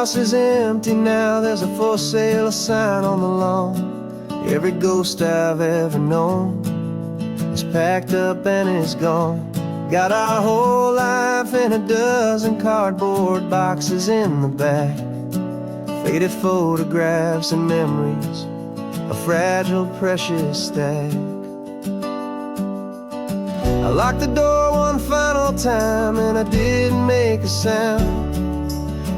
house is empty now, there's a for sale sign on the lawn. Every ghost I've ever known is packed up and is gone. Got our whole life in a dozen cardboard boxes in the back. Faded photographs and memories, a fragile, precious stack. I locked the door one final time and I didn't make a sound,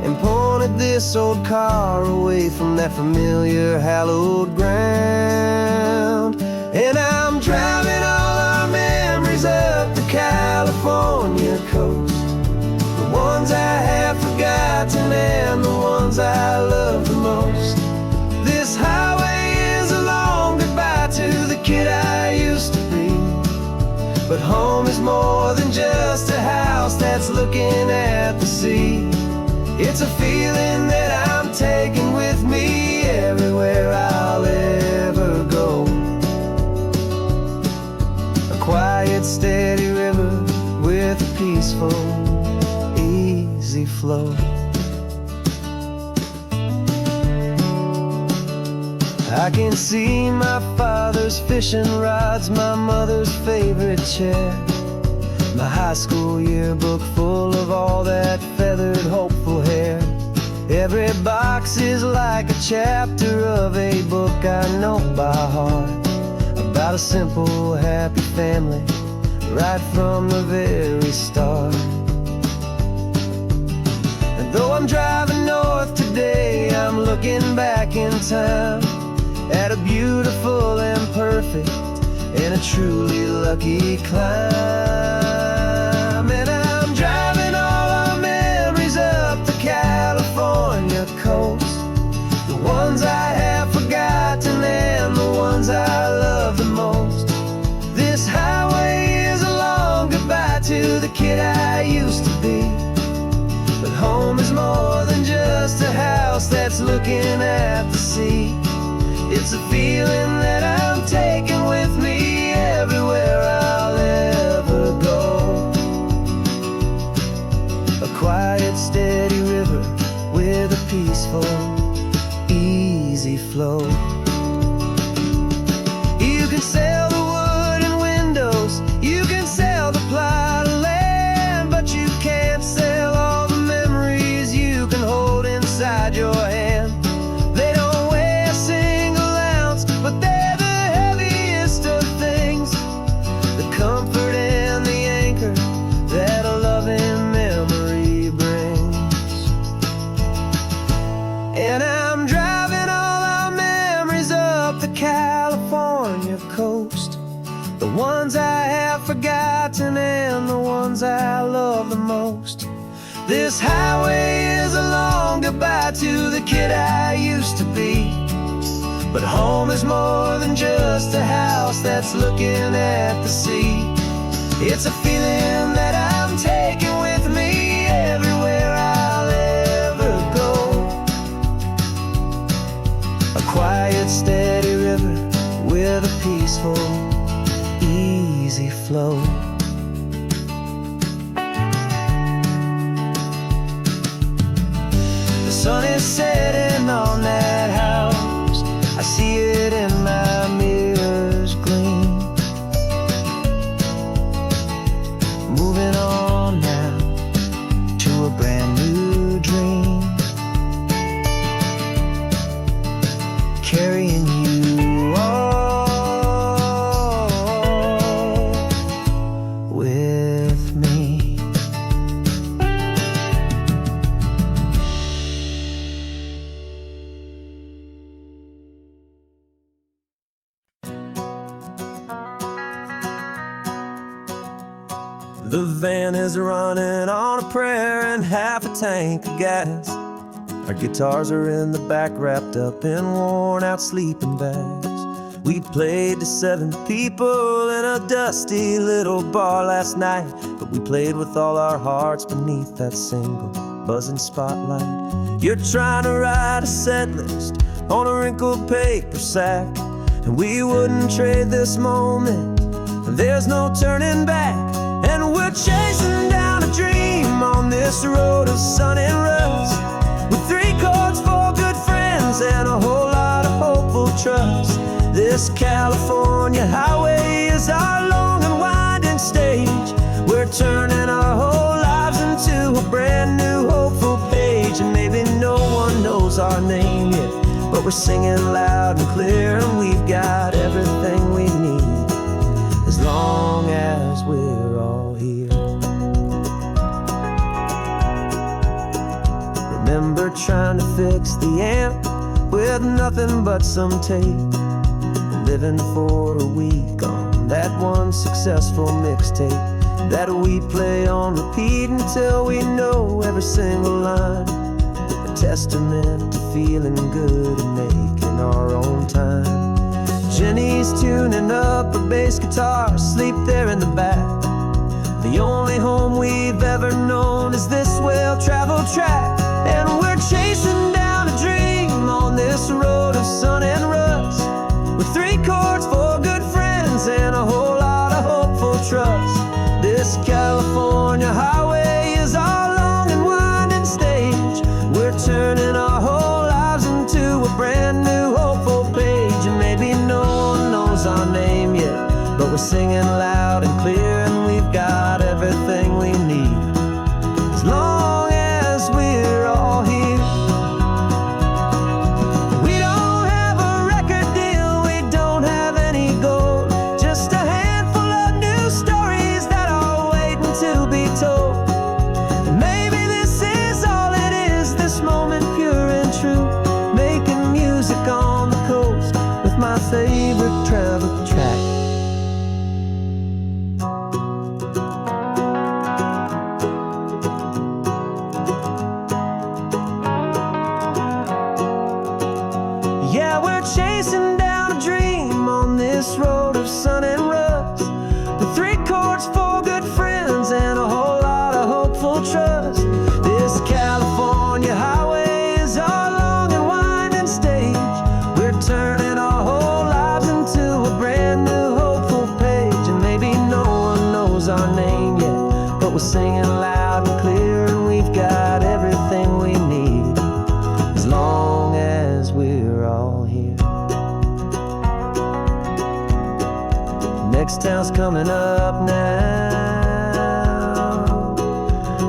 and pointed this old car away from that familiar hallowed ground. And I'm driving all our memories up the California coast, the ones I have forgotten and the ones I love the most. This highway is a long goodbye to the kid I used to be, but home is more than just a house that's looking at the sea. It's a feeling that I'm taking with me everywhere I'll ever go. A quiet, steady river with a peaceful, easy flow. I can see my father's fishing rods, my mother's favorite chair, my high school yearbook full of all that feathered, hopeful hair. Every box is like a chapter of a book I know by heart, about a simple, happy family right from the very start. And though I'm driving north today, I'm looking back in time at a beautiful and perfect and a truly lucky climb. And I'm driving all our memories up the California coast, the ones I have forgotten and the ones I love the most. This highway is a long goodbye to the kid I used to be, but home is more than just a house that's looking at the sea. It's a feeling that I'm taking with me everywhere I'll ever go. A quiet, steady river with a peaceful, easy flow. You can sell the wood and windows, you can sell the plot of land, but you can't sell all the memories you can hold inside your hand. They don't weigh a single ounce, but they're the heaviest of things, the comfort and the anchor that a loving memory brings. And I'm driving all our memories up the California coast, the ones I have forgotten and the ones I love the most. This highway is a long goodbye to the kid I used to be, but home is more than just a house that's looking at the sea. It's a feeling that I'm taking with me everywhere I'll ever go. A quiet, steady river with a peaceful, easy flow. The sun is setting on that house, I see it in my mirror's gleam. Moving on now to a brand new dream, carrying you all with me. The van is running on a prayer and half a tank of gas. Our guitars are in the back, wrapped up in worn-out sleeping bags. We played to 7 people in a dusty little bar last night, but we played with all our hearts beneath that single buzzing spotlight. You're trying to write a set list on a wrinkled paper sack, and we wouldn't trade this moment. There's no turning back, and we're chasing down a dream on this road of sun and rust, with 3 friends and a whole lot of hopeful trust. This California highway is our long and winding stage. We're turning our whole lives into a brand new hopeful page. And maybe no one knows our name yet, but we're singing loud and clear, and we've got everything we need as long as we're all here. Remember trying to fix the amp with nothing but some tape, living for a week on that one successful mixtape that we play on repeat until we know every single line. A testament to feeling good and making our own time. Jenny's tuning up a bass guitar, asleep there in the back. The only home we've ever known is this well-traveled track. And we're chasing down a dream on this road of sun and rust, with 3 chords, 4 good friends, and a whole lot of hopeful trust. This California highway is our long and winding stage. We're turning our whole lives into a brand new hopeful page. And maybe no one knows our name yet, but we're singing loud and clear, and we've got everything we need as long as we're all here. We don't have a record deal, we don't have any gold, just a handful of new stories that are waiting to be told. And maybe this is all it is, this moment pure and true, making music on the coast with my favorite travel track. Yeah, we're chasing down a dream on this road of sun and rust, with 3 chords, 4 good friends, and a whole lot of hopeful trust. This California highway is our long and winding stage. We're turning our whole lives into a brand new hopeful page. And maybe no one knows our name yet, but we're singing loud and clear, and we've got everything we need as long as we're all here. Next town's coming up now,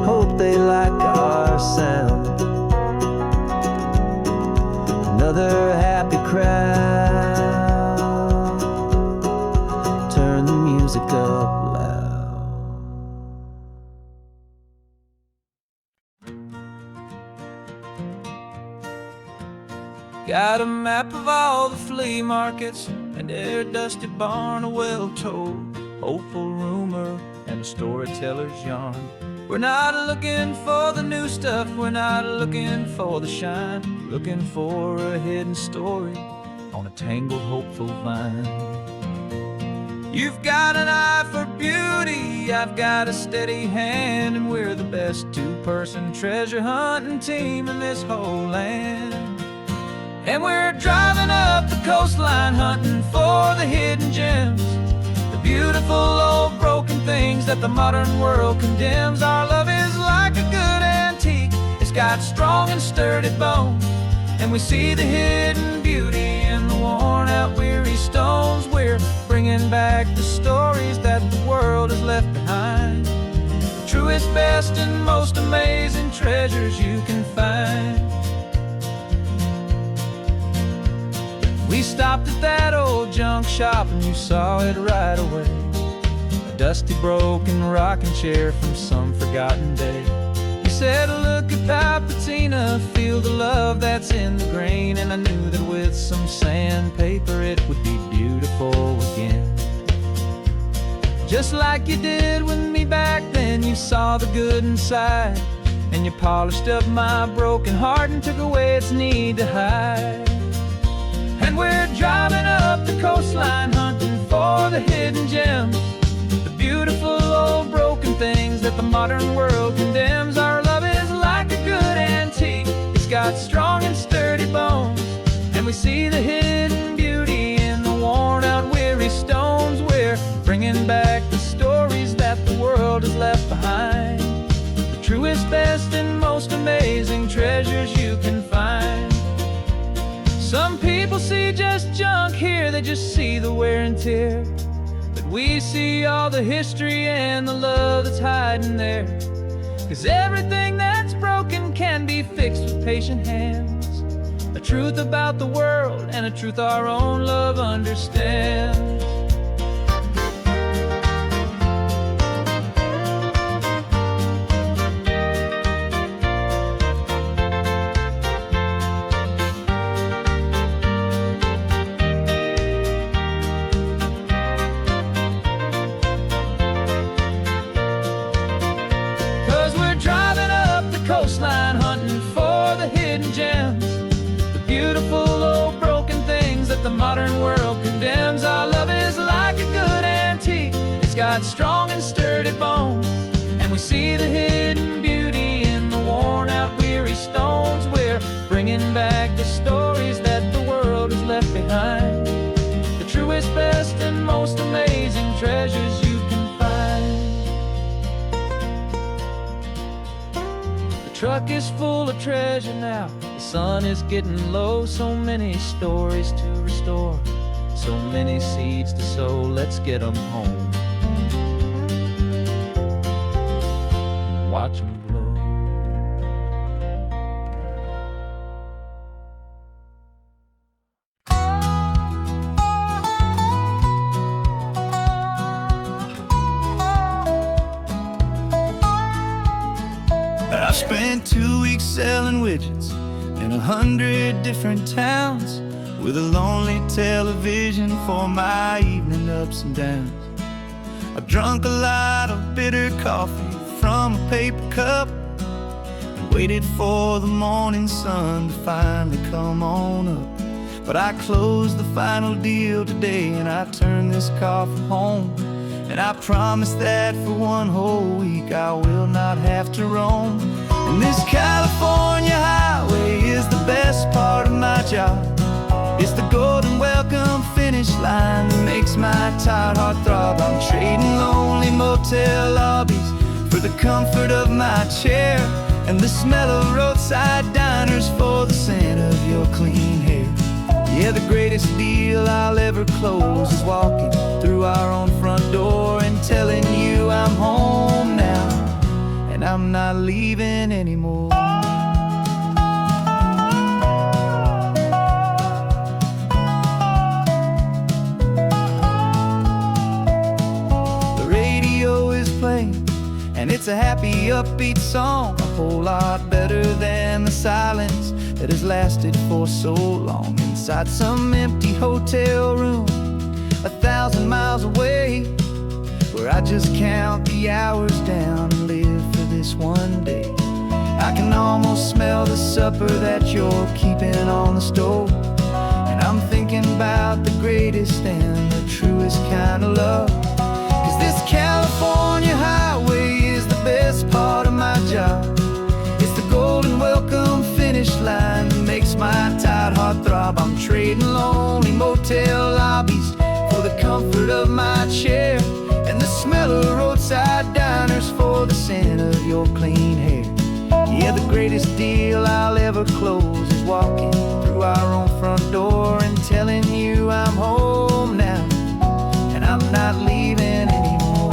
hope they like our sound. Another happy crowd, turn the music up loud. Got a map of all the flea markets and their dusty barn, a well-told hopeful rumor and a storyteller's yarn. We're not looking for the new stuff, we're not looking for the shine, looking for a hidden story on a tangled hopeful vine. You've got an eye for beauty, I've got a steady hand, and we're the best 2-person treasure hunting team in this whole land. And we're driving up the coastline hunting for the hidden gems, the beautiful old broken things that the modern world condemns. Our love is like a good antique, it's got strong and sturdy bones, and we see the hidden beauty in the worn out weary stones. We're bringing back the stories that the world has left behind, the truest, best, and most amazing treasures you can find. We stopped at that old junk shop and you saw it right away, a dusty broken rocking chair from some forgotten day. You said, look at that patina, feel the love that's in the grain, and I knew that with some sandpaper it would be beautiful again. Just like you did with me back then, you saw the good inside, and you polished up my broken heart and took away its need to hide. And we're driving up the coastline hunting for the hidden gems, the beautiful old broken things that the modern world condemns. Our love is like a good antique, it's got strong and sturdy bones, and we see the hidden beauty in the worn out weary stones. We're bringing back the stories that the world has left behind, the truest, best, and most amazing treasures you can find. Some people see just junk here, they just see the wear and tear. But we see all the history and the love that's hiding there. 'Cause everything that's broken can be fixed with patient hands. A truth about the world and a truth our own love understands. 'Cause we're driving up the coastline, hunting for the hidden gems, the beautiful old broken things that the modern world condemns. Our love is like a good antique, it's got strong and sturdy bones, and we see the hidden beauty in the worn out weary stones. We're bringing back the stories that the world has left behind, the truest, best, and most amazing treasures you can find. The truck is full of treasure now, the sun is getting low. So many stories to restore, so many seeds to sow. Let's get them home, watch them blow. I spent 2 weeks selling widgets in 100 different towns, with a lonely television for my evening ups and downs. I've drunk a lot of bitter coffee from a paper cup, and waited for the morning sun to finally come on up. But I closed the final deal today, and I turned this car for home. And I promise that for one whole week I will not have to roam. And this California highway is the best part of my job. It's the golden welcome finish line that makes my tired heart throb. I'm trading lonely motel lobbies for the comfort of my chair, and the smell of roadside diners for the scent of your clean hair. Yeah, the greatest deal I'll ever close is walking through our own front door and telling you I'm home now, and I'm not leaving anymore. The radio is playing, and it's a happy, upbeat song, a whole lot better than the silence that has lasted for so long. Inside some empty hotel room 1,000 miles away, where I just count the hours down and live for this one day. I can almost smell the supper that you're keeping on the stove, and I'm thinking about the greatest and the truest kind of love. 'Cause this California highway is the best part of my job. It's the golden welcome finish line that makes my tired heart throb. I'm trading lonely motel lobbies for the comfort of my chair, and the smell of roadside diners for the scent of your clean hair. Yeah, the greatest deal I'll ever close is walking through our own front door and telling you I'm home now, and I'm not leaving anymore.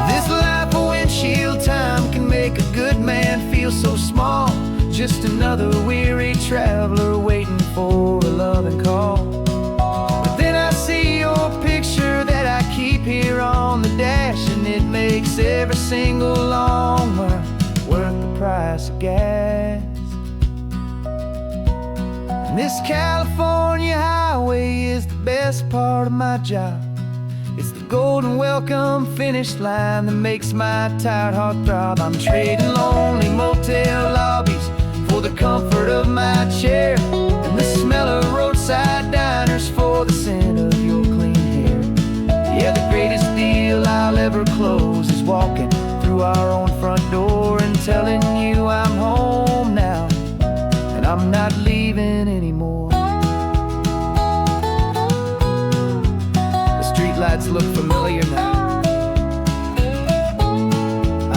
This life of windshield time can make a good man feel so small, just another weary traveler waiting for a loving call. But then I see your picture that I keep here on the dash, and it makes every single long mile worth the price of gas. And this California highway is the best part of my job. It's the golden welcome finish line that makes my tired heart throb. I'm trading lonely motel lobbies for the comfort of my chair, and the smell of roadside diners for the scent of your clean hair. Yeah, the greatest deal I'll ever close is walking through our own front door and telling you I'm home now, and I'm not leaving anymore. The streetlights look familiar now.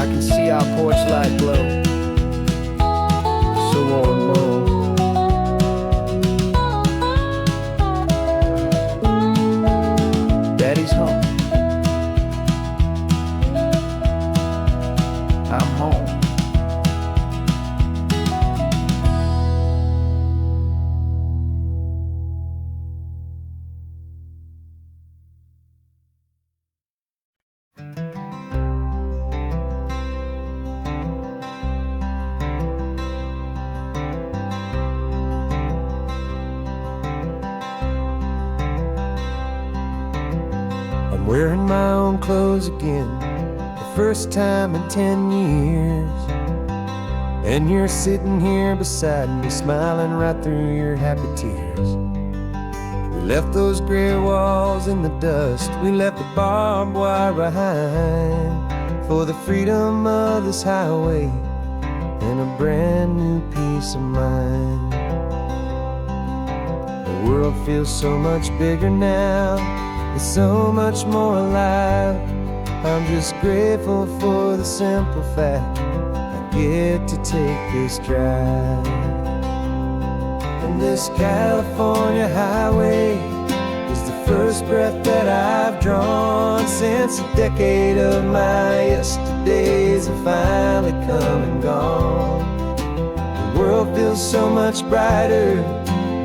I can see our porch light glow. so warm most. Daddy's home. I'm home. I'm wearing my own clothes again, the first time in 10 years. And you're sitting here beside me, smiling right through your happy tears. We left those gray walls in the dust, we left the barbed wire behind, for the freedom of this highway and a brand new peace of mind. The world feels so much bigger now, it's so much more alive. I'm just grateful for the simple fact I get to take this drive. And this California highway is the first breath that I've drawn since a decade of my yesterdays have finally come and gone. The world feels so much brighter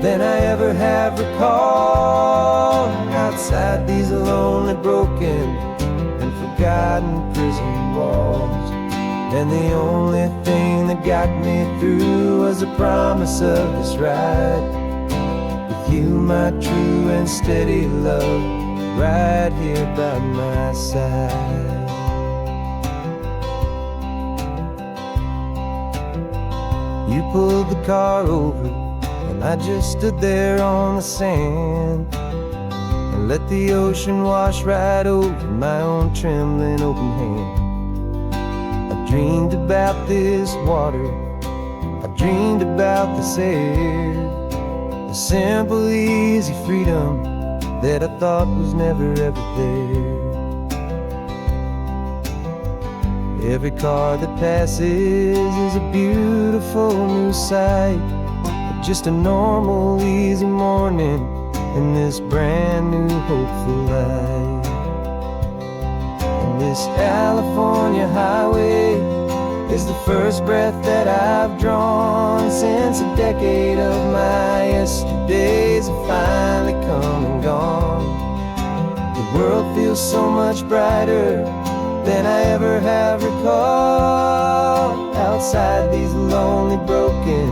than I ever have recalled. Outside these lonely, broken, and forgotten prison walls. And the only thing that got me through was the promise of this ride with you, my true and steady love, right here by my side. You pulled the car over and I just stood there on the sand and let the ocean wash right over my own trembling open hand. I dreamed about this water, I dreamed about this air, the simple easy freedom that I thought was never ever there. Every car that passes is a beautiful new sight, just a normal easy morning in this brand new hopeful life. And this California highway is the first breath that I've drawn since a decade of my yesterdays have finally come and gone. The world feels so much brighter than I ever have recalled. Outside these lonely, broken,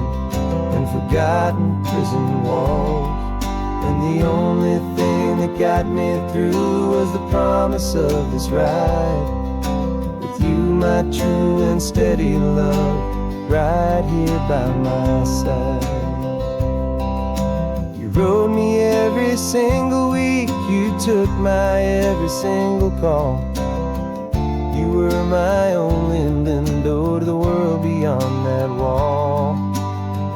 and forgotten prison walls. And the only thing that got me through was the promise of this ride with you, my true and steady love, right here by my side. You rode me every single week, you took my every single call. You were my only window to the world beyond that wall.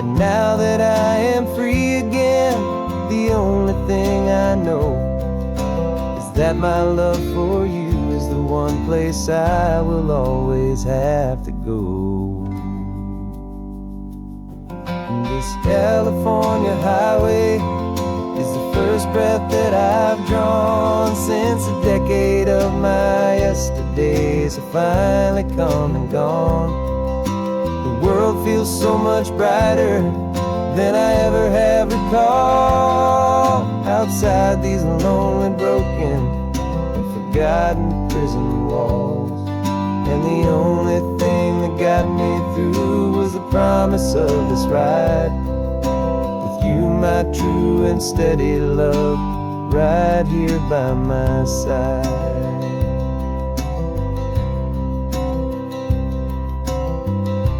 And now that I am free again, the only thing I know is that my love for you is the one place I will always have to go. And this California highway is the first breath that I've drawn since a decade of my yesterdays have finally come and gone. The world feels so much brighter than I ever have recalled. Outside these lonely, broken, and forgotten prison walls. And the only thing that got me through was the promise of this ride with you, my true and steady love, right here by my side.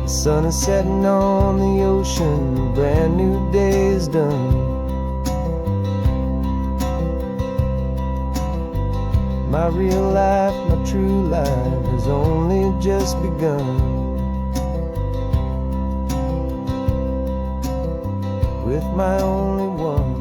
The sun is setting on the ocean, a brand new day is done. My real life, my true life has only just begun. With my only one.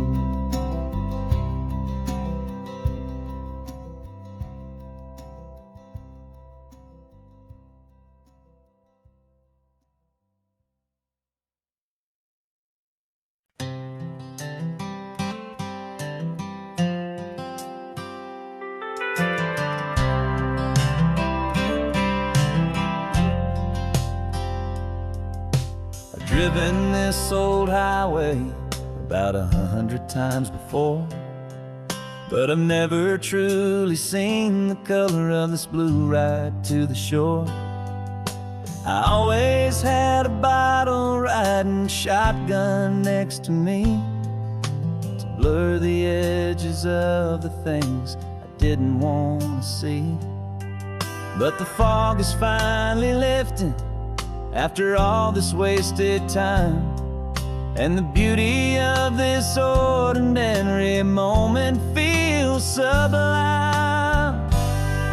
driven this old highway about 100 times before, but I've never truly seen the color of this blue ride to the shore. I always had a bottle riding shotgun next to me to blur the edges of the things I didn't want to see. But the fog is finally lifting after all this wasted time, and the beauty of this ordinary moment feels sublime.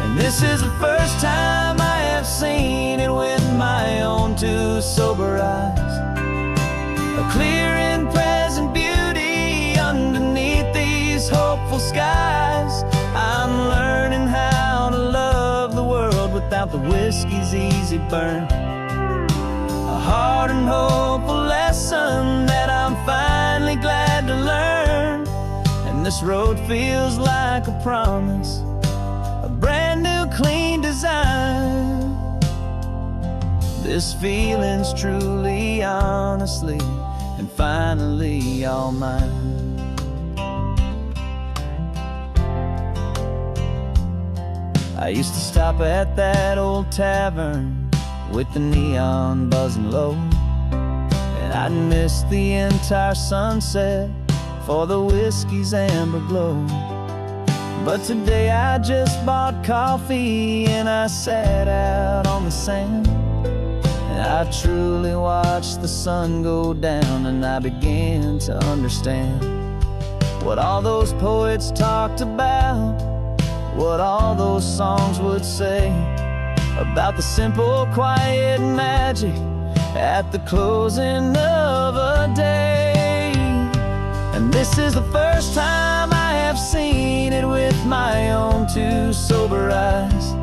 And this is the first time I have seen it with my own two sober eyes. A clear and present beauty underneath these hopeful skies. I'm learning how to love the world without the whiskey's easy burn. A hard and hopeful lesson that I'm finally glad to learn. And this road feels like a promise, a brand new clean design. This feeling's truly, honestly, and finally all mine. I used to stop at that old tavern with the neon buzzing low, and I'd miss the entire sunset for the whiskey's amber glow. But today I just bought coffee and I sat out on the sand, and I truly watched the sun go down, and I began to understand what all those poets talked about, what all those songs would say about the simple, quiet magic at the closing of a day. And this is the first time I have seen it with my own two sober eyes.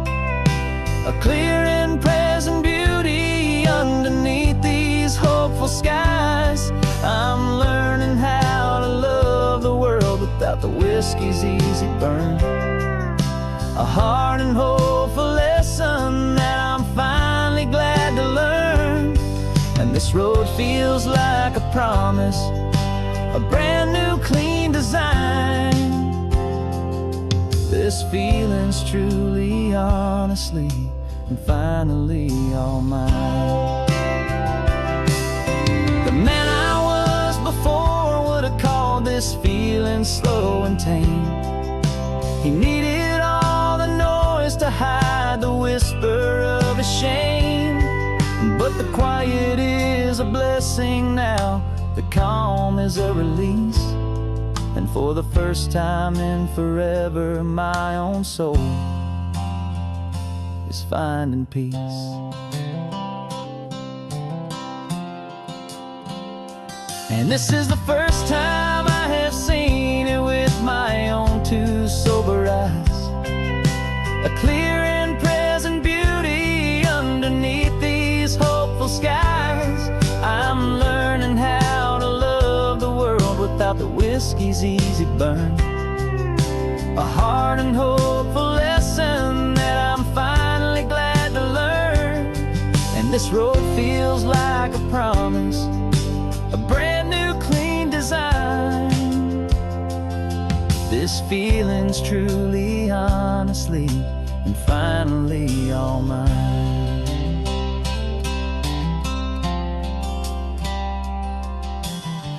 A clear and present beauty underneath these hopeful skies. I'm learning how to love the world without the whiskey's easy burn. A hard and hopeful lesson that I'm finally glad to learn. And this road feels like a promise, a brand new clean design. This feeling's truly, honestly, and finally all mine. The man I was before would have called this feeling slow and tame. He needed all the noise to hide the whisper of his shame. But the quiet is a blessing now, the calm is a release. And for the first time in forever, my own soul is finding peace. And this is the first time I have seen it with my own two sober eyes. A clear and present beauty underneath these hopeful skies. I'm learning how to love the world without the whiskey's easy burn. A hard and hopeful lesson that I'm finally glad to learn. And this road feels like a promise, a brand new clean design. This feeling's truly, honestly, and finally all mine.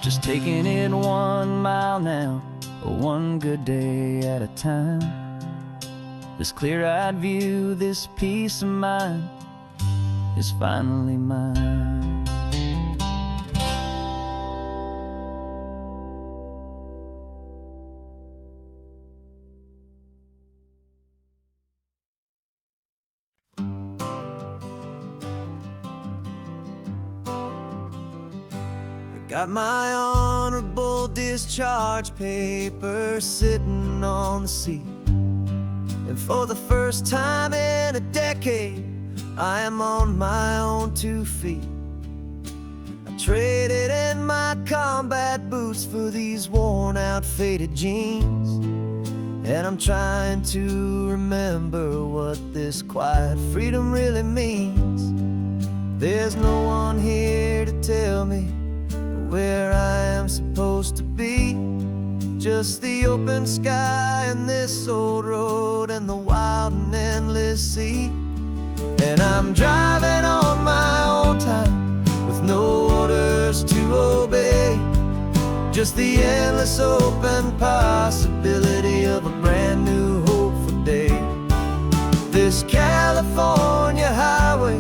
Just taking it 1 mile now, one good day at a time. This clear-eyed view, this peace of mind is finally mine. Got my honorable discharge paper sitting on the seat, and for the first time in a decade, I am on my own 2 feet. I traded in my combat boots for these worn out faded jeans, and I'm trying to remember what this quiet freedom really means. There's no one here to tell me where I am supposed to be. Just the open sky and this old road and the wild and endless sea. And I'm driving on my own time with no orders to obey. Just the endless open possibility of a brand new hopeful day. This California highway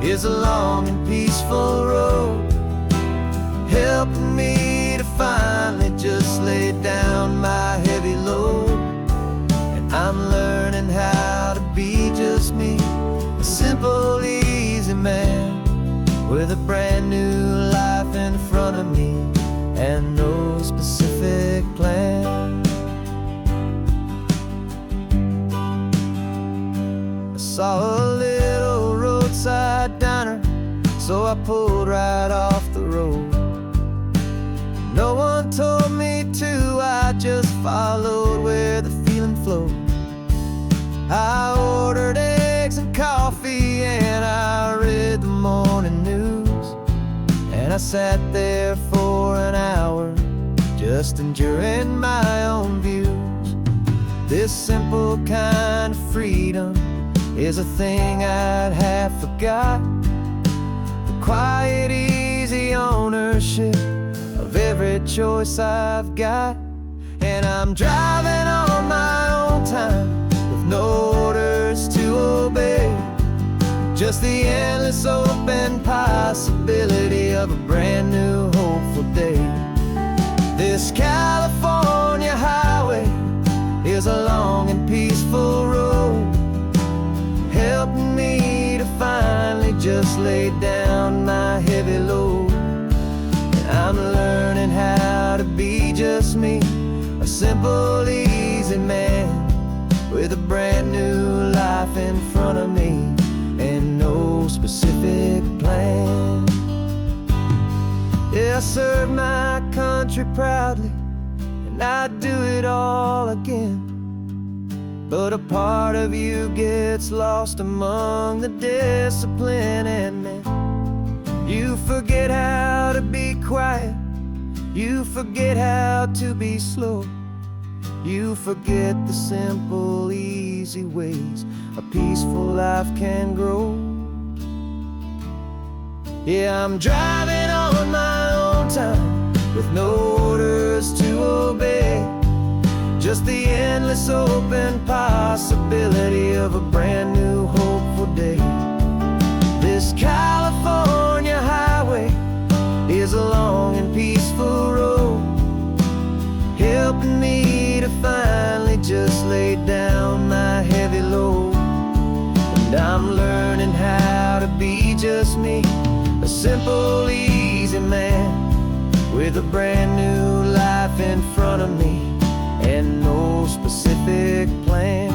is a long and peaceful road, helping me to finally just lay down my heavy load. And I'm learning how to be just me, a simple, easy man with a brand new life in front of me and no specific plan. I saw a little roadside diner, so I pulled right off the road. No one told me to, I just followed where the feeling flowed. I ordered eggs and coffee and I read the morning news. And I sat there for an hour, just enjoying my own views. This simple kind of freedom is a thing I'd have forgot. The quiet, easy ownership of every choice I've got. And I'm driving on my own time with no orders to obey. Just the endless open possibility of a brand new hopeful day. This California highway is a long and peaceful road, helping me to finally just lay down my heavy load. And I'm learning how to be just me, a simple, easy man with a brand new life in front of me and no specific plan. Yeah, I serve my country proudly and I'd do it all again. But a part of you gets lost among the discipline and men. You forget how to be quiet, you forget how to be slow. You forget the simple, easy ways a peaceful life can grow. Yeah, I'm driving on my own time with no orders to obey. Just the endless open possibility of a brand new hopeful day. This California highway is a long and peaceful road, helping me to finally just lay down my heavy load. And I'm learning how to be just me, a simple, easy man with a brand new life in front of me and no specific plan.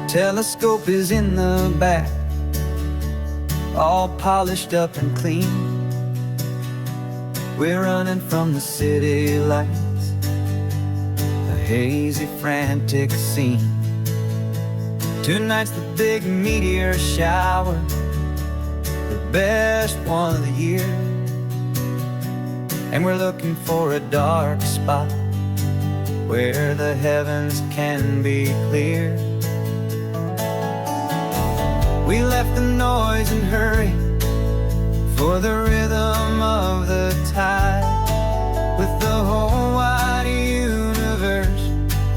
Telescope is in the back, all polished up and clean. We're running from the city lights, a hazy, frantic scene. Tonight's the big meteor shower, the best one of the year. And we're looking for a dark spot where the heavens can be clear. We left the noise and hurry for the rhythm of the tide, with the whole wide universe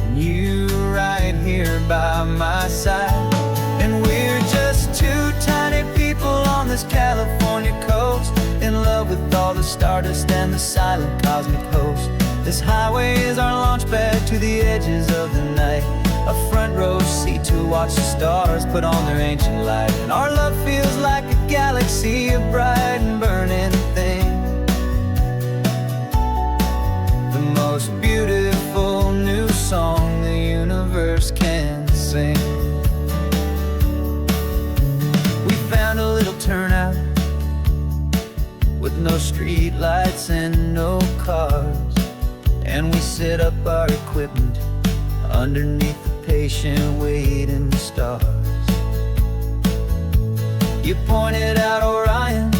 and you right here by my side. And we're just two tiny people on this California coast, in love with all the stardust and the silent cosmic host. This highway is our launch pad to the edges of the night, a front row seat to watch the stars put on their ancient light. And our love feels like a galaxy, a bright and burning thing, the most sing. We found a little turnout with no street lights and no cars, and we set up our equipment underneath the patient waiting stars. You pointed out Orion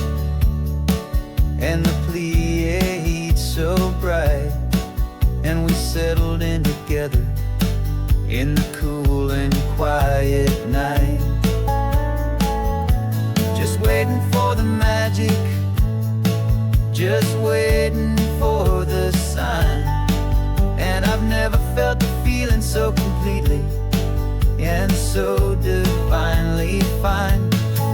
and the Pleiades so bright, and we settled in together in the cool and quiet night, just waiting for the magic, just waiting for the sign. And I've never felt the feeling so completely and so divinely fine.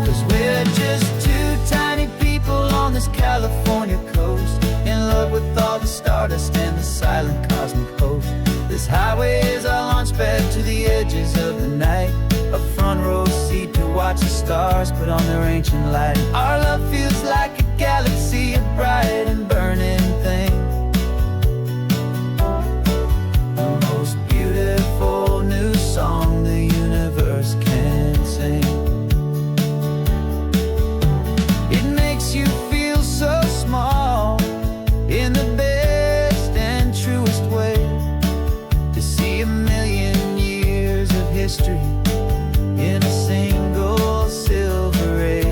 'Cause we're just two tiny people on this California coast, in love with all the stardust and the silent cosmic host. This highway is our launch pad to the edges of the night, a front row seat to watch the stars put on their ancient light. Our love feels like a galaxy, a bright and burning thing, the most beautiful new song the universe can sing. It makes you feel so small in the best and truest way, to see a million years of history in a single silver ray.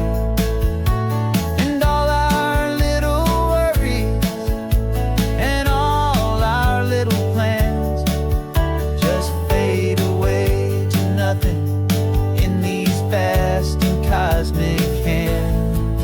And all our little worries and all our little plans just fade away to nothing in these vast and cosmic hands.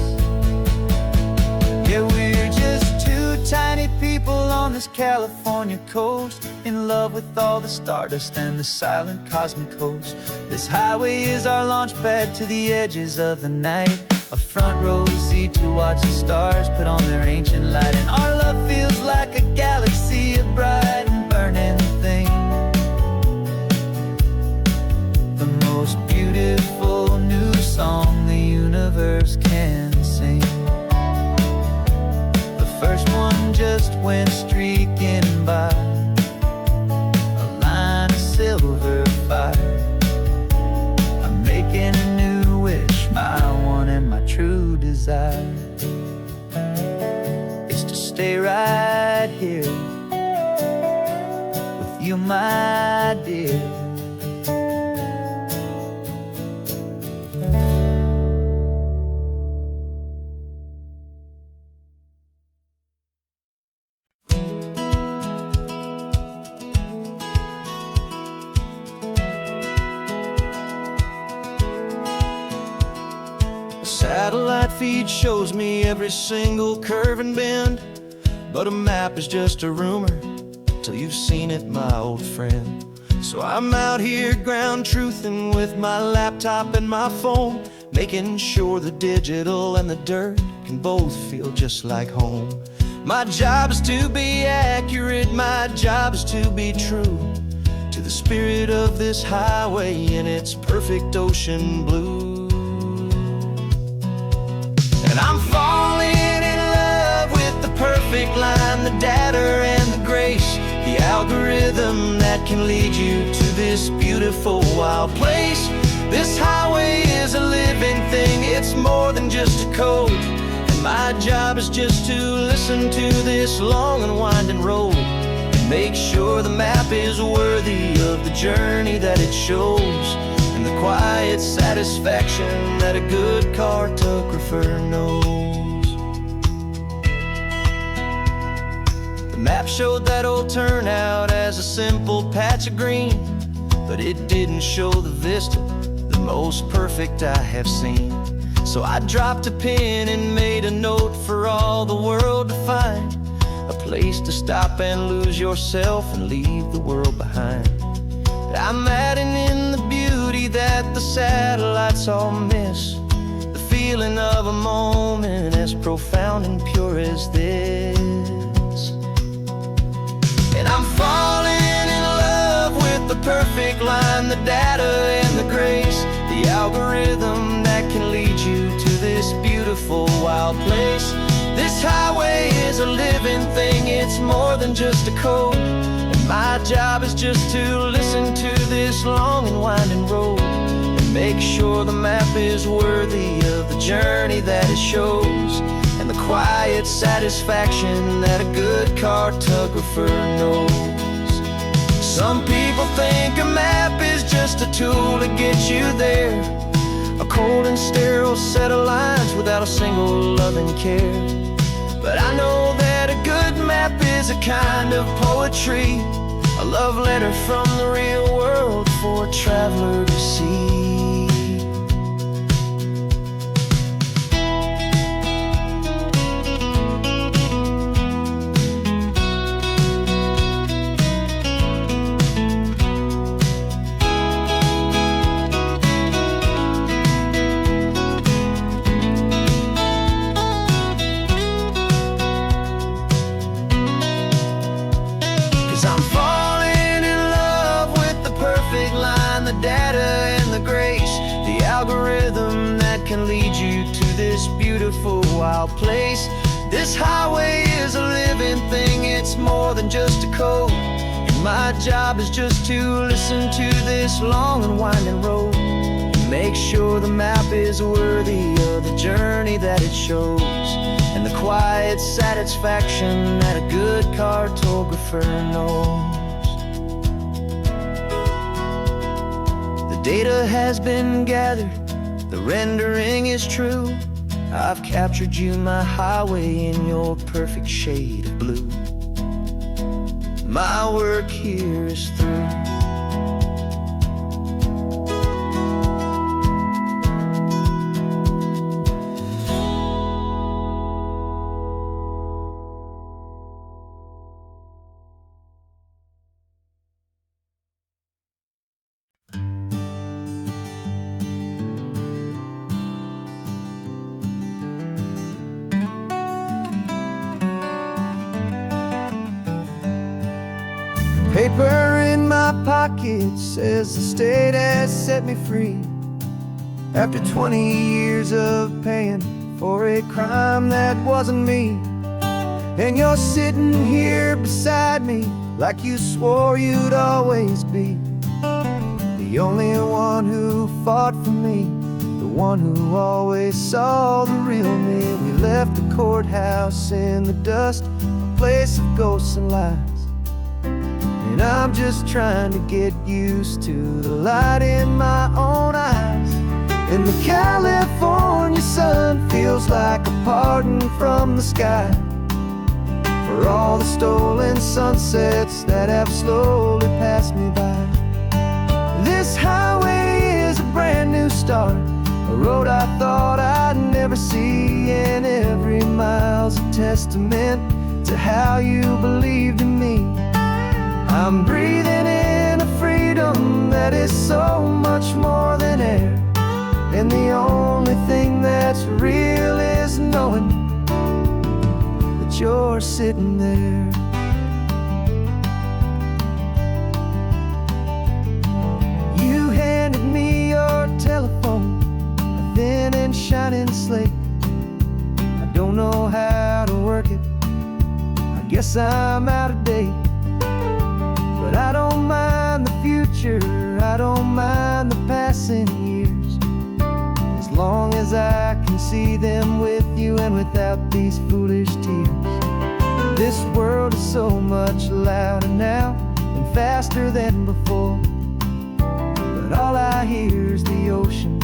Yeah, we're just two tiny people on this California coast, in love with all the stardust and the silent cosmic host. This highway is our launch pad to the edges of the night, a front row seat to watch the stars put on their ancient light. And our love feels like a galaxy, a bright and burning thing, the most beautiful new song the universe can sing. The first one just went streaking by, a line of silver fire. I'm making a new wish, my one and my true desire is to stay right here with you, my dear. Satellite feed shows me every single curve and bend, but a map is just a rumor till you've seen it, my old friend. So I'm out here ground truthing with my laptop and my phone, making sure the digital and the dirt can both feel just like home. My job is to be accurate, my job is to be true to the spirit of this highway in its perfect ocean blue. And I'm falling in love with the perfect line, the data and the grace, the algorithm that can lead you to this beautiful wild place. This highway is a living thing, it's more than just a code. And my job is just to listen to this long and winding road and make sure the map is worthy of the journey that it shows, and the quiet satisfaction that a good cartographer knows. The map showed that old turnout as a simple patch of green, but it didn't show the vista, the most perfect I have seen. So I dropped a pin and made a note for all the world to find, a place to stop and lose yourself and leave the world behind. I'm adding in the beauty that the satellites all miss, the feeling of a moment as profound and pure as this. And I'm falling in love with the perfect line, the data and the grace, the algorithm that can lead you to this beautiful wild place. This highway is a living thing, it's more than just a code. And My job is just to listen to this long and winding road and make sure the map is worthy of the journey that it shows, and the quiet satisfaction that a good cartographer knows. Some people think a map is just a tool to get you there, a cold and sterile set of lines without a single loving care. But I know that a good map is a kind of poetry, a love letter from the real world for a traveler to see. 'Cause I'm falling in love with the perfect line, the data and the grace, the algorithm that can lead you to this beautiful wild place. This highway is a living thing, it's more than just a code, and my job is just to listen to this long and winding road and make sure the map is worthy of the journey that it shows, and the quiet satisfaction that a good cartographer knows. The data has been gathered, the rendering is true. I've captured you, my highway, in your perfect shade of blue. My work here is through. Paper in my pocket says the state has set me free, after 20 years of paying for a crime that wasn't me. And you're sitting here beside me like you swore you'd always be, the only one who fought for me, the one who always saw the real me. We left the courthouse in the dust, a place of ghosts and lies, and I'm just trying to get used to the light in my own eyes. And the California sun feels like a pardon from the sky for all the stolen sunsets that have slowly passed me by. This highway is a brand new start, a road I thought I'd never see, and every mile's a testament to how you believed in me. I'm breathing in a freedom that is so much more than air, and the only thing that's real is knowing that you're sitting there. You handed me your telephone, a thin and shining slate. I don't know how to work it, I guess I'm out of date. But I don't mind the future, I don't mind the passing years, as long as I can see them with you and without these foolish tears. This world is so much louder now and faster than before, but all I hear is the ocean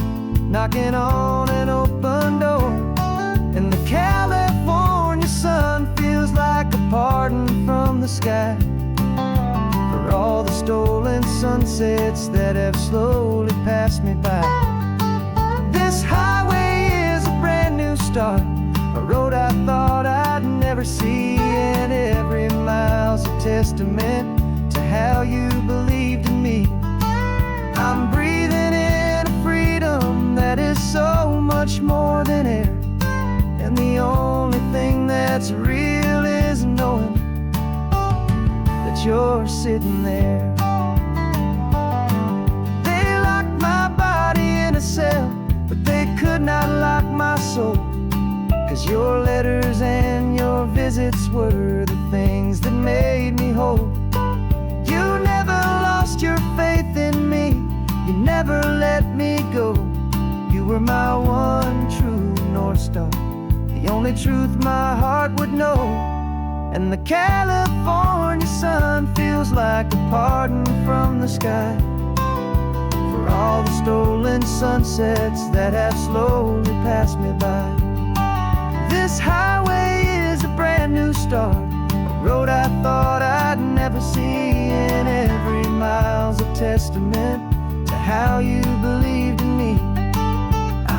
knocking on an open door. And the California sun feels like a pardon from the sky for all the stolen sunsets that have slowly passed me by. This highway is a brand new start, a road I thought I'd never see, and every mile's a testament to how you believed in me. I'm breathing in a freedom that is so much more than air, and the only thing that's real is knowing that you're sitting there. They locked my body in a cell, but they could not lock my soul, 'cause your letters and your visits were the things that made me whole. never let me go. You were my one true North Star, the only truth my heart would know. And the California sun feels like a pardon from the sky for all the stolen sunsets that have slowly passed me by. This highway is a brand new start, a road I thought I'd never see, and every mile's a testament to how you believed in me.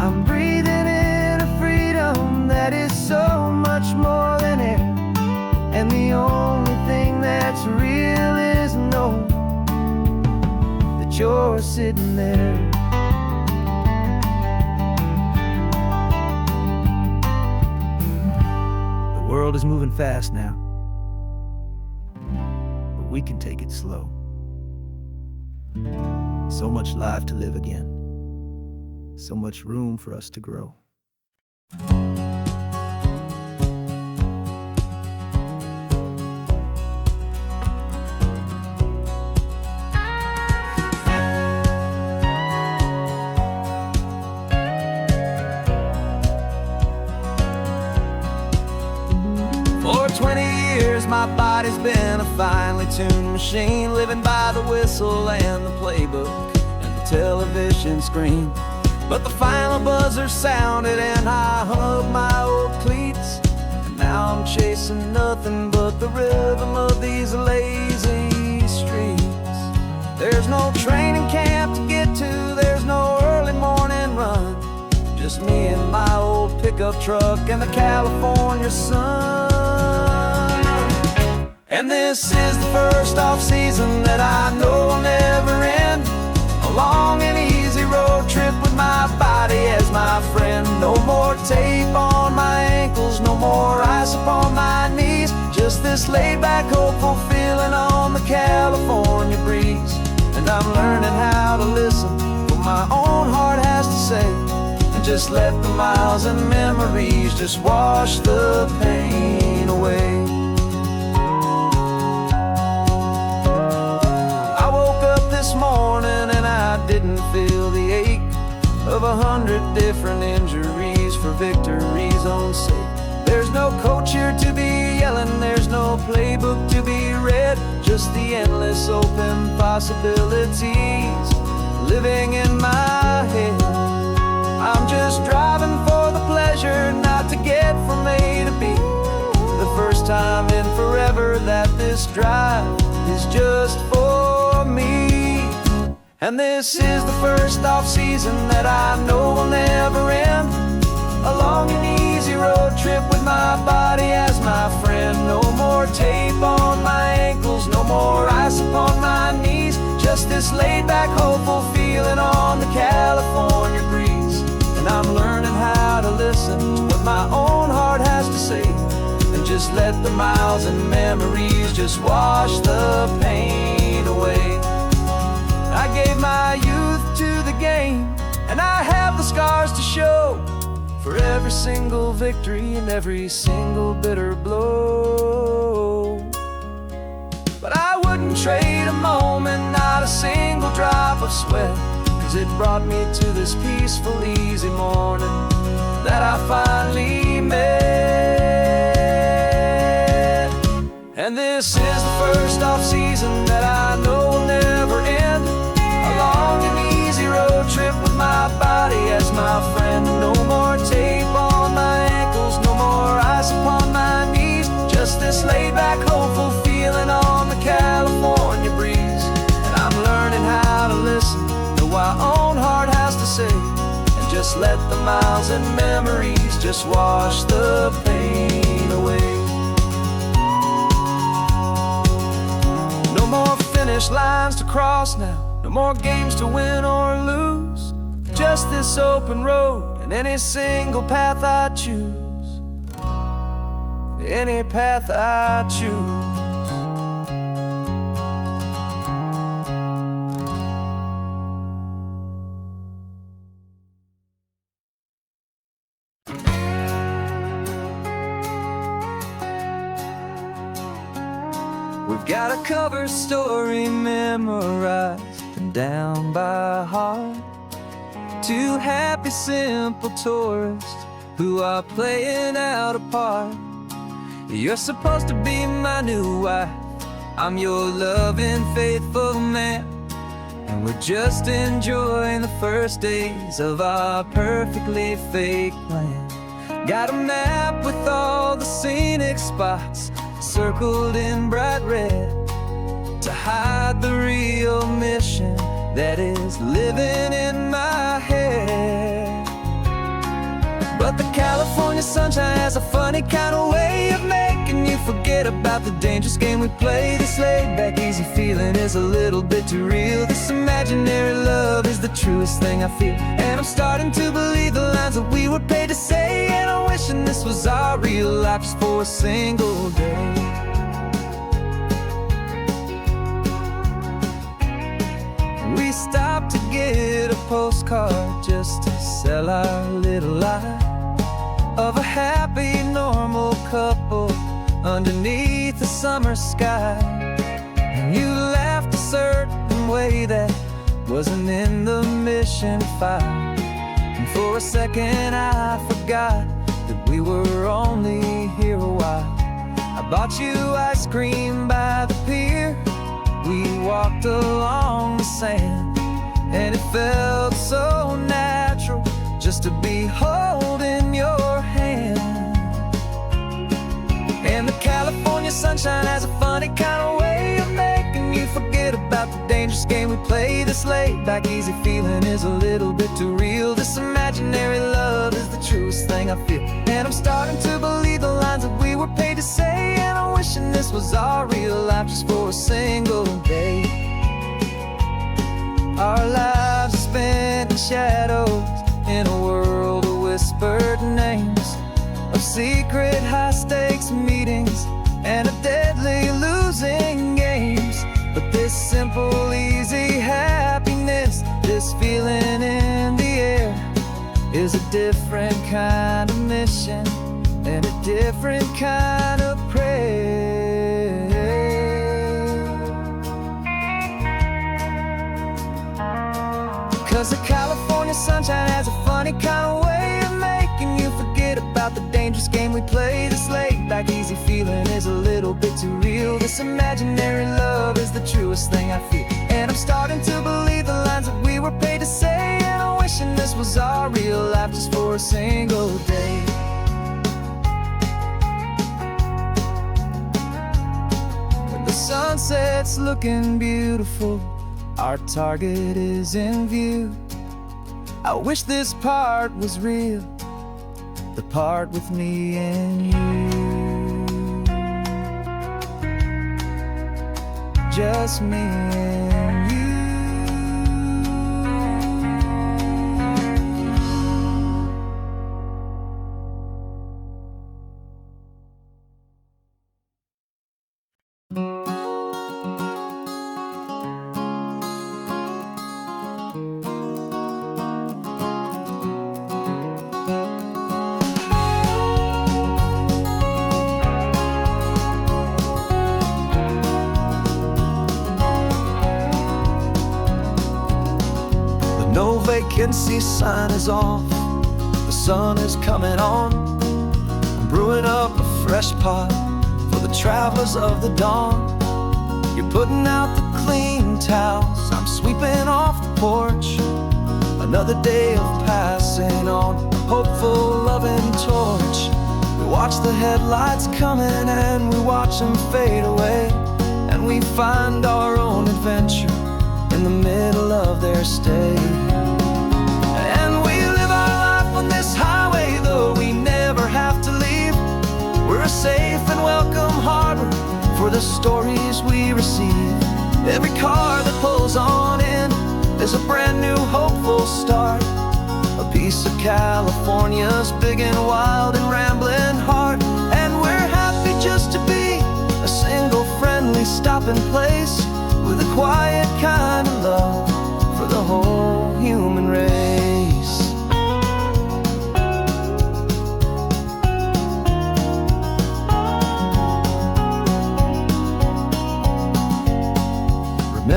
I'm breathing in a freedom that is so much more than air, and the only thing that's real is knowing that you're sitting there. The world is moving fast now, but we can take it slow. So much life to live again, so much room for us to grow. For 20 years my body's been a finely tuned machine, living by the whistle and the playbook and the television screen. But the final buzzer sounded and I hung up my old cleats, and now I'm chasing nothing but the rhythm of these lazy streets. There's no training camp to get to, there's no early morning run, just me and my old pickup truck and the California sun. And this is the first off-season that I know will never end, a long and easy road trip with my body as my friend. No more tape on my ankles, no more ice upon my knees, just this laid-back, hopeful feeling on the California breeze. And I'm learning how to listen to what my own heart has to say, and just let the miles and memories just wash the pain away. I woke up this morning and I didn't feel the ache of 100 different injuries for victory's own sake. There's no coach here to be yelling, there's no playbook to be read, just the endless open possibilities living in my head. I'm just driving for the pleasure, not to get from A to B. The first time in forever that this drive is just for me. And this is the first off-season that I know will never end, a long and easy road trip with my body as my friend. No more tape on my ankles, no more ice upon my knees, just this laid-back, hopeful feeling on the California breeze. And I'm learning how to listen to what my own heart has to say, and just let the miles and memories just wash the pain away. I gave my youth to the game, and I have the scars to show for every single victory and every single bitter blow. But I wouldn't trade a moment, not a single drop of sweat, 'cause it brought me to this peaceful, easy morning that I finally met. And this is the first off-season that I know will never end, a long and easy road trip with my body as my friend. No more tape on my ankles, no more ice upon my knees, just this laid-back, hopeful feeling on the California breeze. And I'm learning how to listen to what my own heart has to say, and just let the miles and memories just wash the pain away. No more finish lines to cross now, no more games to win or lose, just this open road and any single path I choose, any path I choose. We've got a cover story memorized, the and down by heart. Two happy, simple tourists who are playing out a part. You're supposed to be my new wife, I'm your loving, faithful man, and we're just enjoying the first days of our perfectly fake plan. Got a map with all the scenic spots circled in bright red to hide the real mission that is living in my head. But the California sunshine has a funny kind of way of making you forget about the dangerous game we play. This laid-back, easy feeling is a little bit too real. This imaginary love is the truest thing I feel, and I'm starting to believe the lines that we were paid to say. And I'm wishing this was our real life just for a single day. We stopped to get a postcard just to sell our little lie of a happy, normal couple underneath the summer sky. And you laughed a certain way that wasn't in the mission file, and for a second I forgot that we were only here a while. I bought you ice cream by the pier, we walked along the sand, and it felt so natural just to be holding your hand. And the California sunshine has a funny kind of way of making you forget about the dangerous game we play. This laid-back, easy feeling is a little bit too real. This imaginary love is the truest thing I feel, and I'm starting to believe the lines that we were paid to say. And I'm wishing this was our real life just for a single day. Our lives are spent in shadows, in a world of whispered names, of secret high-stakes meetings and of deadly losing games. But this simple, easy happiness, this feeling in the air, is a different kind of mission and a different kind of prayer. 'Cause the California sunshine has a funny kind of way of making you forget about the dangerous game we play. This laid-back, easy feeling is a little bit too real. This imaginary love is the truest thing I feel, and I'm starting to believe the lines that we were paid to say. And I'm wishing this was our real life just for a single day. When the sunset's looking beautiful, our target is in view. I wish this part was real, the part with me and you. Just me and you. No vacancy sign is off, the sun is coming on. I'm brewing up a fresh pot for the travelers of the dawn. You're putting out the clean towels, I'm sweeping off the porch. Another day of passing on, a hopeful, loving torch. We watch the headlights coming and we watch them fade away, and we find our own adventure in the middle of their stay. And we live our life on this highway, though we never have to leave. We're a safe and welcome harbor for the stories we receive. Every car that pulls on in is a brand new hopeful start, a piece of California's big and wild and rambling heart. And we're happy just to be a single friendly stopping place, with a quiet kind of love for the whole human race.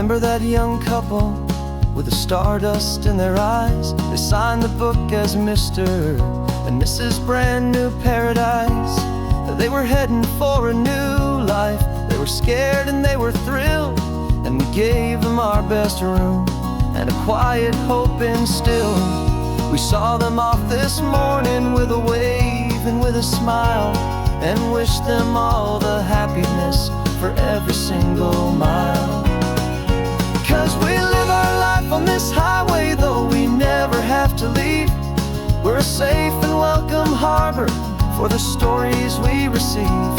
Remember that young couple with the stardust in their eyes. They signed the book as Mr. and Mrs. Brand New Paradise. They were heading for a new life. They were scared and they were thrilled, and we gave them our best room and a quiet hope instilled. We saw them off this morning with a wave and with a smile, and wished them all the happiness for every single mile. 'Cause we live our life on this highway, though we never have to leave. We're a safe and welcome harbor for the stories we receive.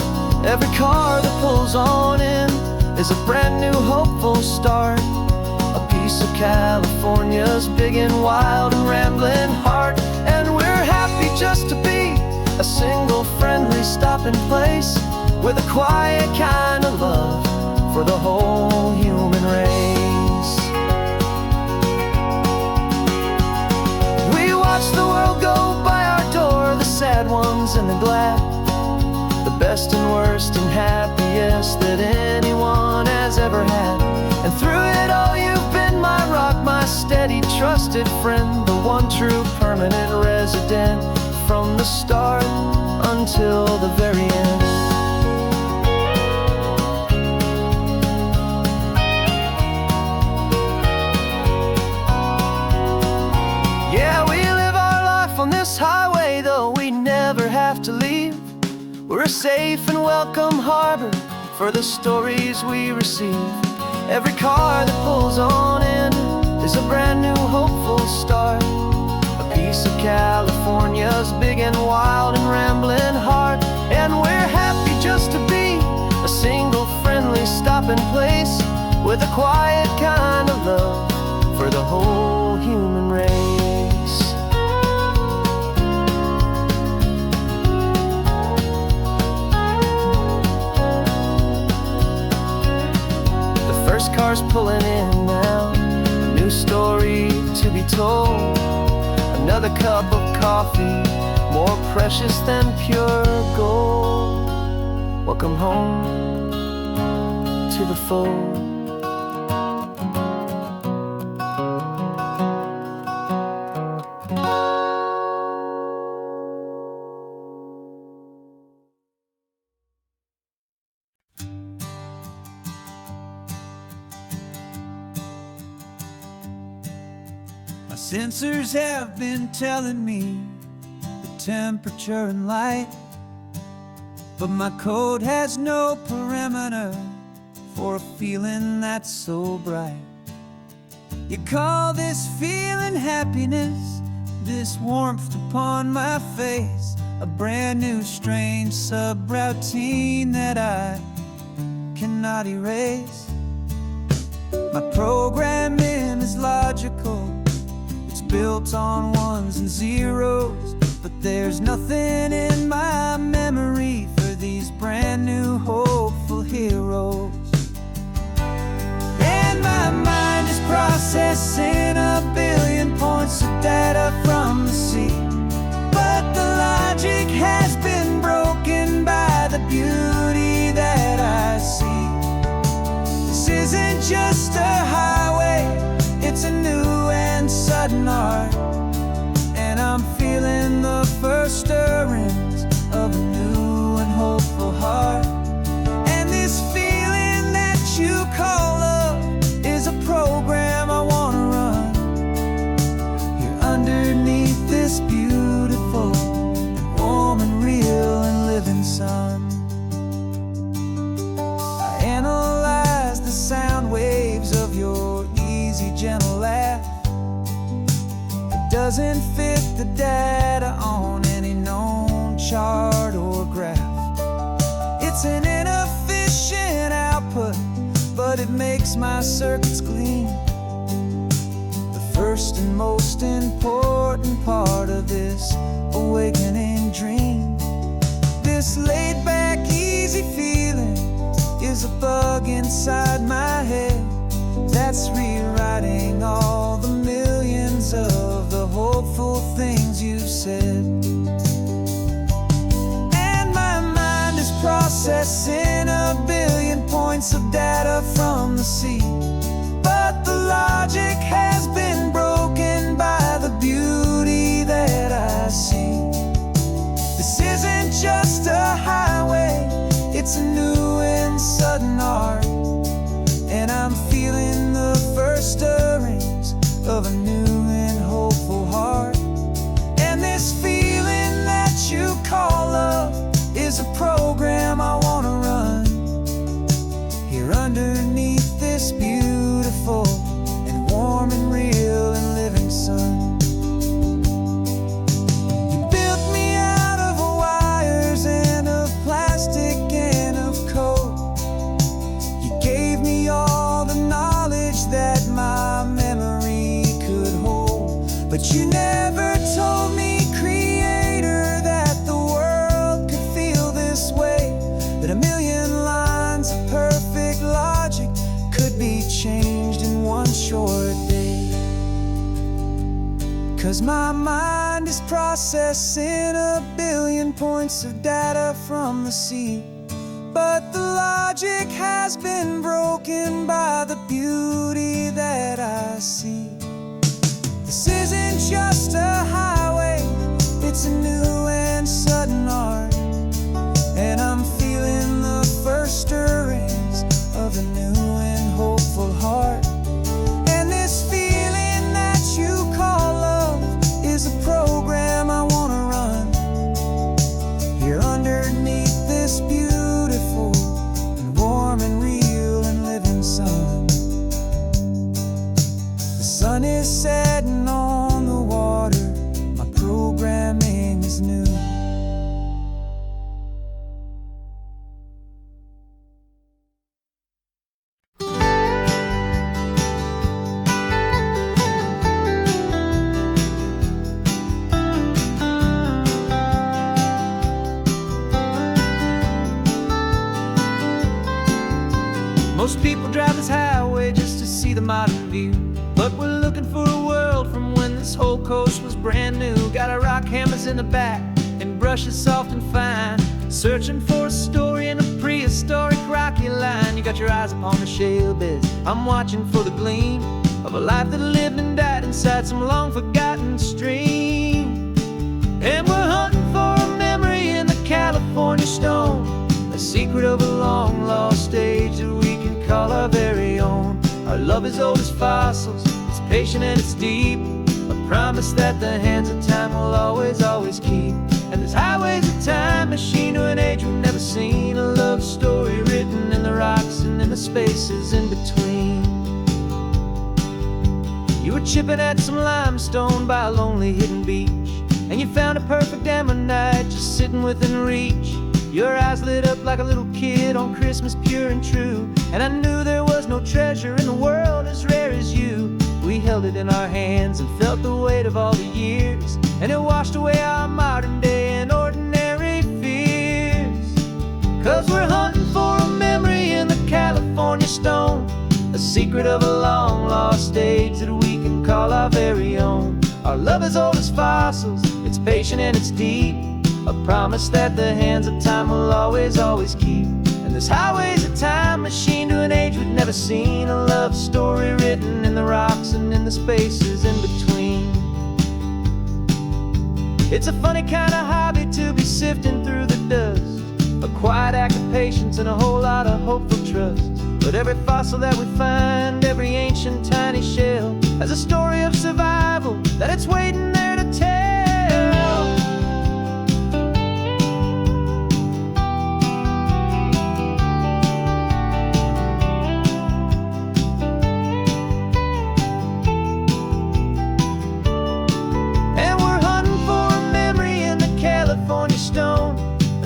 Every car that pulls on in is a brand new hopeful start, a piece of California's big and wild and rambling heart. And we're happy just to be a single friendly stopping place, with a quiet kind of love for the whole human race. We watch the world go by our door, the sad ones and the glad, the best and worst and happiest that anyone has ever had. And through it all you've been my rock, my steady trusted friend, the one true permanent resident, from the start until the very end. Yeah, we live our life on this highway, though we never have to leave. We're a safe and welcome harbor for the stories we receive. Every car that pulls on in is a brand new hopeful start, a piece of California's big and wild and rambling heart. And we're happy just to be a single friendly stopping place, with a quiet kind of love for the whole human race. The first car's pulling in now, a new story to be told. Another cup of coffee, more precious than pure gold. Welcome home to the fold. My sensors have been telling me the temperature and light, but my code has no perimeter for a feeling that's so bright. You call this feeling happiness, this warmth upon my face, a brand new strange subroutine that I cannot erase. My programming is logical, built on ones and zeros, but there's nothing in my memory for these brand new hopeful heroes. And my mind is processing a billion points of data from the sea, but the logic has been broken by the beauty that I see. This isn't just a highway, it's a new and sudden art, and I'm feeling the first stirrings of a new and hopeful heart. And this feeling that you call love is a program I want to run here underneath this beautiful and warm and real and living sun. I analyze the sound waves of your easy, gentle laugh. It doesn't fit the data on any known chart or graph. It's an inefficient output, but it makes my circuits clean. The first and most important part of this awakening dream. This laid-back, easy feeling is a bug inside my head that's rewriting all the millions of the hopeful things you've said. And my mind is processing a billion points of data from the sea, but the logic has of a new and hopeful heart. And this feeling that you call love is a program I want to run here underneath this beautiful and warm and real and living sun. You built me out of wires and of plastic and of code. You gave me all the knowledge that my memory could hold. But you never told me, Creator, that the world could feel this way, that a million lines of perfect logic could be changed in one short day. 'Cause my mind is processing a billion points of data from the sea, but the logic has been broken by the beauty that I see. This isn't just a highway, it's a new and sudden art, and I'm feeling the first stirrings of a new and hopeful heart. And this feeling that you call love is a program I want to run here underneath this beautiful and warm and real and living sun. The sun is setting on the water, my programming is new. Most people drive this highway just to see the modern view, but we're looking for a world from when this whole coast was brand new. Got our rock hammers in the back and brushes soft and fine, searching for a story in a prehistoric rocky line. You got your eyes upon the shale beds, I'm watching for the gleam of a life that lived and died inside some long forgotten stream. And we're hunting for a memory in the California stone, a secret of a long lost age that we can call our very own. Our love is old as fossils, it's patient and it's deep, a promise that the hands of time will always, always keep. And this highway's a time machine to an age we've never seen, a love story written in the rocks and in the spaces in between. You were chipping at some limestone by a lonely hidden beach, and you found a perfect ammonite just sitting within reach. Your eyes lit up like a little kid on Christmas, pure and true, and I knew there was no treasure in the world as rare as you. We held it in our hands and felt the weight of all the years, and it washed away our modern day and ordinary fears. 'Cause we're hunting for a memory in the California stone, a secret of a long lost age that we can call our very own. Our love is old as fossils, it's patient and it's deep, a promise that the hands of time will always, always keep. And this highway's a time machine to an age we've never seen, a love story written in the rocks and in the spaces in between. It's a funny kind of hobby to be sifting through the dust, a quiet act of patience and a whole lot of hopeful trust. But every fossil that we find, every ancient tiny shell, has a story of survival that it's waiting there to tell.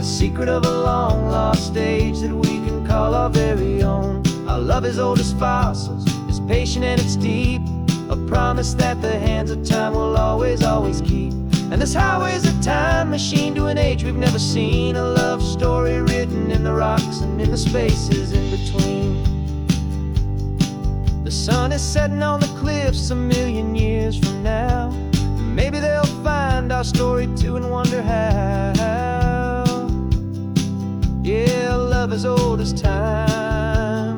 Secret of a long lost age that we can call our very own. Our love is old as fossils, it's patient and it's deep, a promise that the hands of time will always, always keep. And this highway's a time machine to an age we've never seen, a love story written in the rocks and in the spaces in between. The sun is setting on the cliffs a million years from now, maybe they'll find our story too and wonder how. Yeah, love is old as time,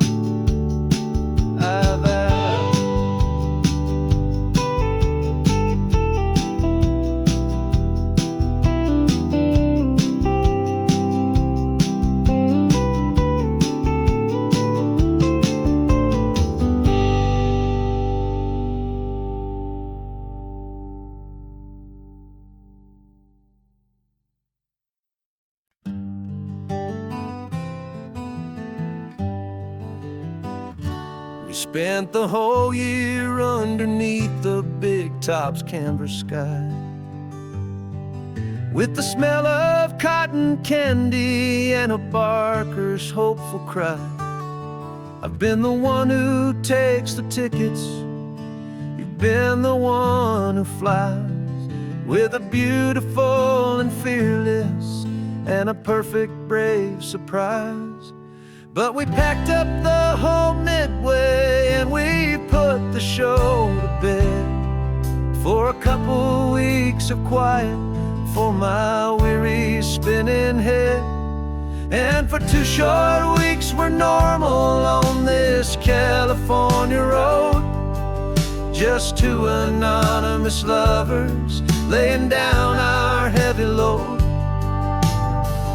I vow. Spent the whole year underneath the big top's canvas sky, with the smell of cotton candy and a barker's hopeful cry. I've been the one who takes the tickets, you've been the one who flies, with a beautiful and fearless and a perfect brave surprise. But we packed up the whole Midway and we put the show to bed, for a couple weeks of quiet for my weary spinning head. And for 2 short weeks we're normal on this California road, just 2 anonymous lovers laying down our heavy load.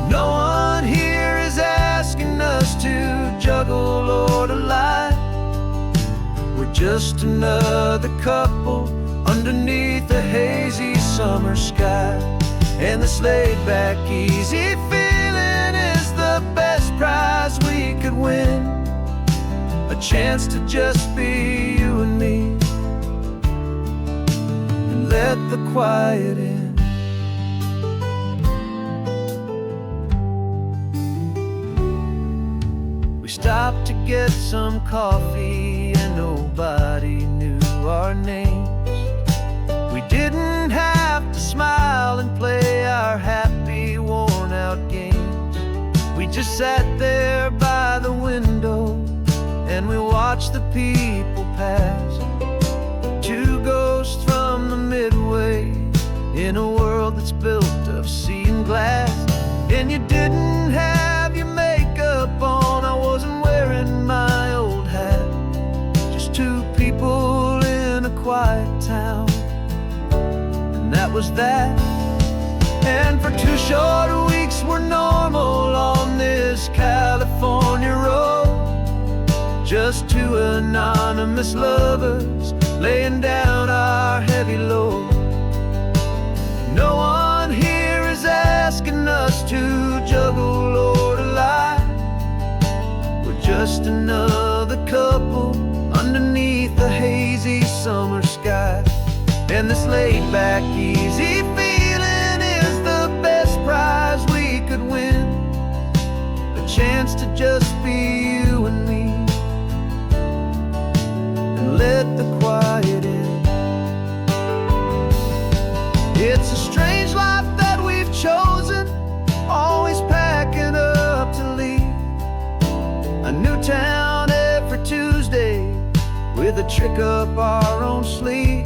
No one here is asking us to juggle or to lie. We're just another couple underneath the hazy summer sky. And this laid-back, easy feeling is the best prize we could win, a chance to just be you and me, and let the quiet in. We stopped to get some coffee and nobody knew our names. We didn't have to smile and play our happy, worn-out games. We just sat there by the window and we watched the people pass, 2 ghosts from the Midway in a world that's built of sea and glass. And you didn't have your makeup on, I wasn't wearing my old hat, just 2 people in a quiet town, and that was that. And for 2 short weeks we're normal on this California road, just 2 anonymous lovers laying down our heavy load. No one here is asking us to juggle or to lie. We're just another couple underneath the hazy summer sky. And this laid-back, easy feeling is the best prize we could win, a chance to just be you and me, and let the quiet in. It's a strange life that we've chosen, always packing up to leave a new town every Tuesday with a trick up our own sleeve.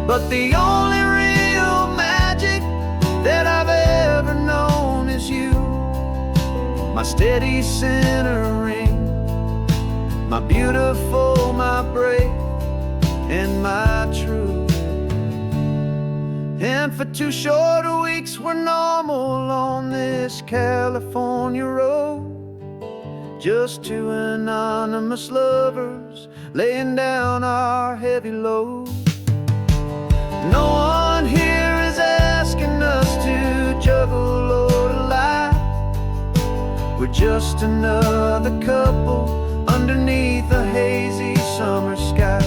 But the only real magic that I've ever known is you, my steady centering, my beautiful, my brave, and my true. And for 2 short weeks we're normal on this California road, just 2 anonymous lovers laying down our heavy load. No one here is asking us to juggle or to lie. We're just another couple underneath a hazy summer sky.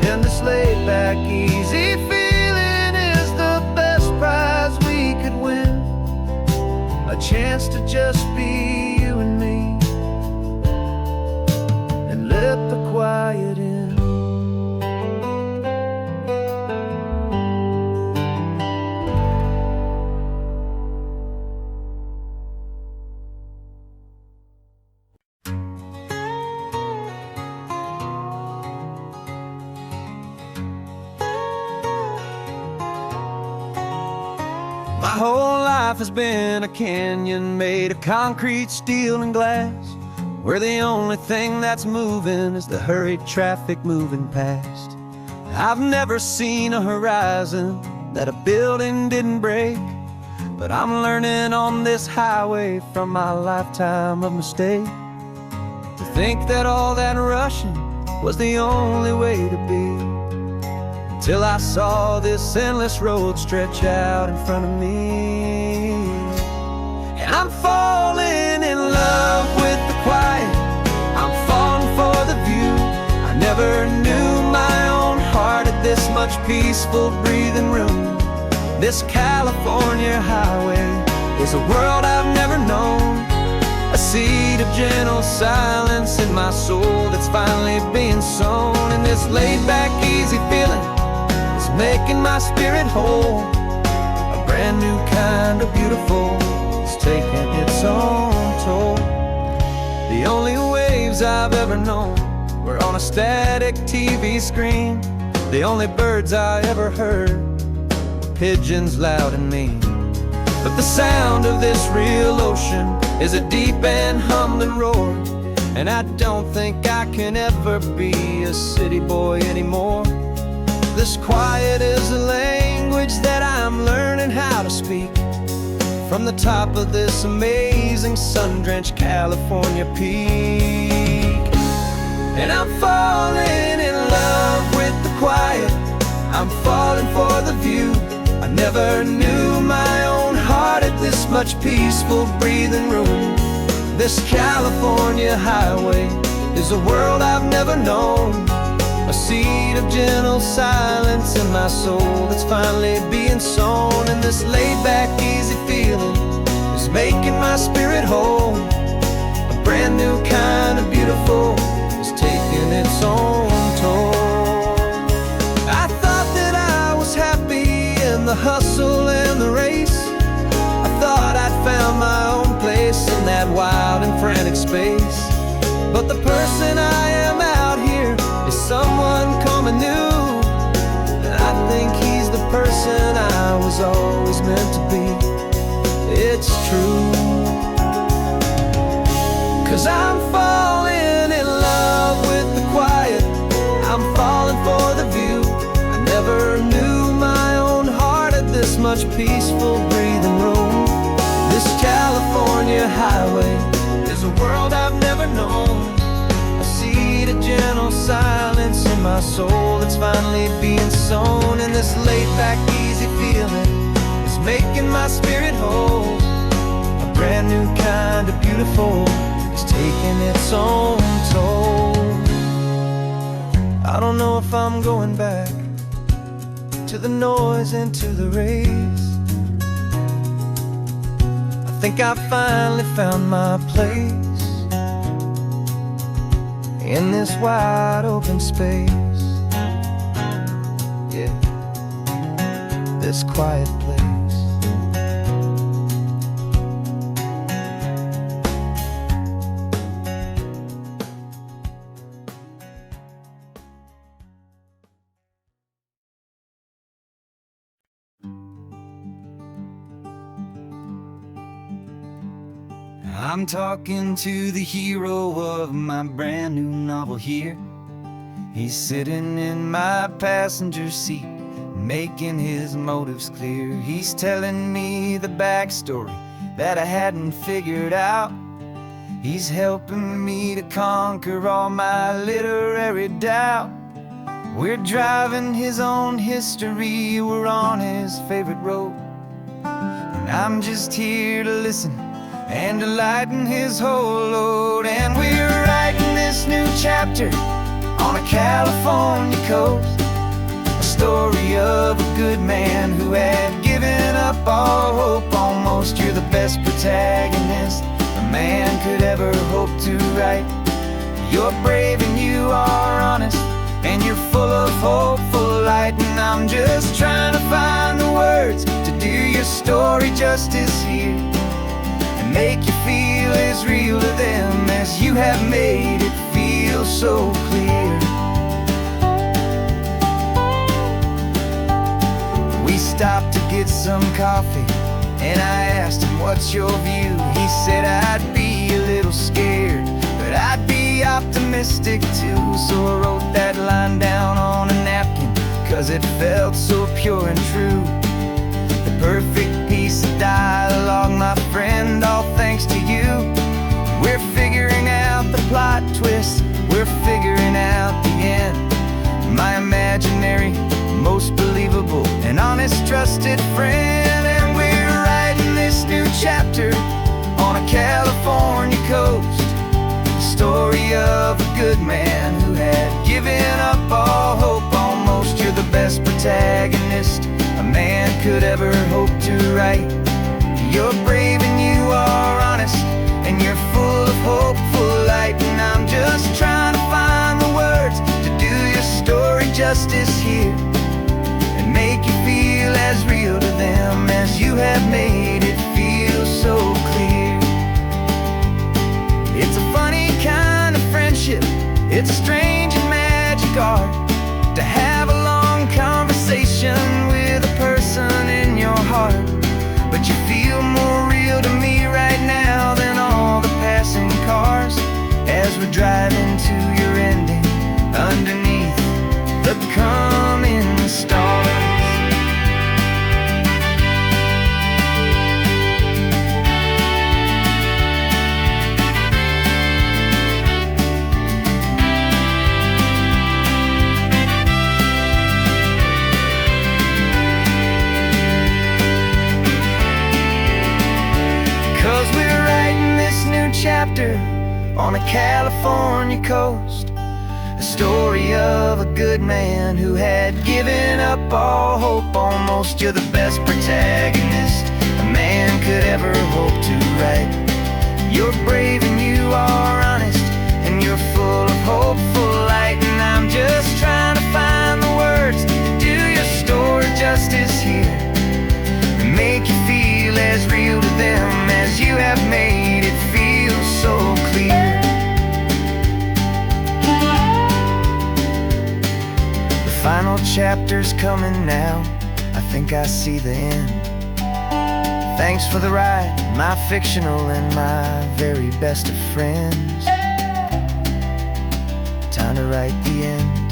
And this laid-back, easy feeling is the best prize we could win, a chance to just be you and me, and let the quiet in. My whole life has been a canyon made of concrete, steel, and glass, where the only thing that's moving is the hurried traffic moving past. I've never seen a horizon that a building didn't break, but I'm learning on this highway from my lifetime of mistake to think that all that rushing was the only way to be. Till I saw this endless road stretch out in front of me. And I'm falling in love with the quiet, I'm falling for the view, much peaceful breathing room. This California highway is a world I've never known. A seed of gentle silence in my soul that's finally being sown. And this laid-back, easy feeling is making my spirit whole. A brand new kind of beautiful is taking its own toll. The only waves I've ever known were on a static TV screen. The only birds I ever heard were pigeons loud and mean. But the sound of this real ocean is a deep and humbling roar. And I don't think I can ever be a city boy anymore. This quiet is a language that I'm learning how to speak from the top of this amazing sun-drenched California peak. And I'm falling in love with the quiet, I'm falling for the view. I never knew my own heart had this much peaceful breathing room. This California highway is a world I've never known. A seed of gentle silence in my soul that's finally being sown. And this laid-back, easy feeling is making my spirit whole. A brand new kind of beautiful is taking its own toll. I thought that I was happy in the hustle and the race. I thought I'd found my own place in that wild and frantic space. But the person I am out here is someone coming new. And I think he's the person I was always meant to be. It's true. 'Cause I'm falling in love with the quiet, I'm falling for the view. I never knew my own heart had this much peaceful breathing room. This California highway is a world I've never known. A seed of gentle silence in my soul that's finally being sown. And this laid-back, easy feeling is making my spirit whole. A brand new kind of beautiful is taking its own toll. I don't know if I'm going back to the noise and to the race. I think I finally found my place in this wide open space. Yeah, this quiet place. I'm talking to the hero of my brand new novel here. He's sitting in my passenger seat, making his motives clear. He's telling me the backstory that I hadn't figured out. He's helping me to conquer all my literary doubt. We're driving his own history, we're on his favorite road. And I'm just here to listen and to lighten his whole load. And we're writing this new chapter on a California coast, a story of a good man who had given up all hope almost. You're the best protagonist a man could ever hope to write. You're brave and you are honest, and you're full of hopeful light. And I'm just trying to find the words to do your story justice here, make you feel as real to them as you have made it feel so clear. We stopped to get some coffee, and I asked him, what's your view? He said, I'd be a little scared, but I'd be optimistic too. So I wrote that line down on a napkin, 'cause it felt so pure and true. The perfect piece of dialogue, my friend, all thanks to you. We're figuring out the plot twist, we're figuring out the end. My imaginary, most believable and honest trusted friend. And we're writing this new chapter on a California coast, the story of a good man who had given up all hope almost. You're the best best protagonist a man could ever hope to write. You're brave and you are honest, and you're full of hope, full of light. And I'm just trying to find the words to do your story justice here, and make you feel as real to them as you have made it feel so clear. It's a funny kind of friendship, it's strange and magic art to have a long conversation with a person in your heart. But you feel more real to me right now than all the passing cars, as we're driving to your ending underneath the coming stars. 'Cause we're writing this new chapter on a California coast, a story of a good man who had given up all hope almost. You're the best protagonist a man could ever hope to write. You're brave and you are honest, and you're full of hope, full of light. And I'm just trying to find the words to do your story justice here, and make you feel as real to them as you have made it feel so clear. The final chapter's coming now, I think I see the end. Thanks for the ride, my fictional and my very best of friends. Time to write the end.